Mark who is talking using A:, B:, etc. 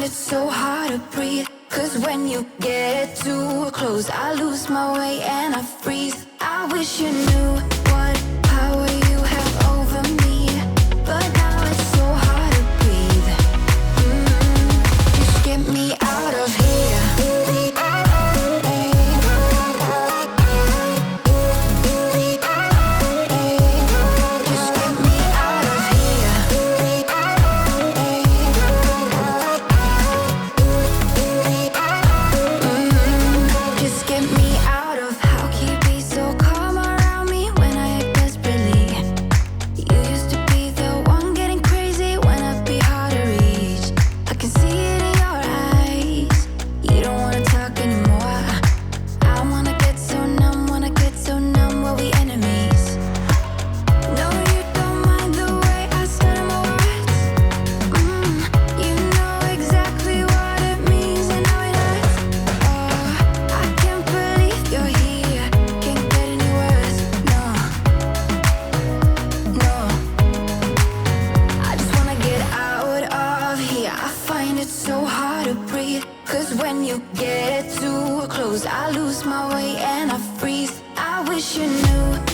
A: it so hard to breathe. Cause when you get too close, I lose my way and I freeze. I wish you knew what power you have over me, but now it's so hard to breathe. Just get me out of here. When you get too close, I lose my way and I freeze. I wish you knew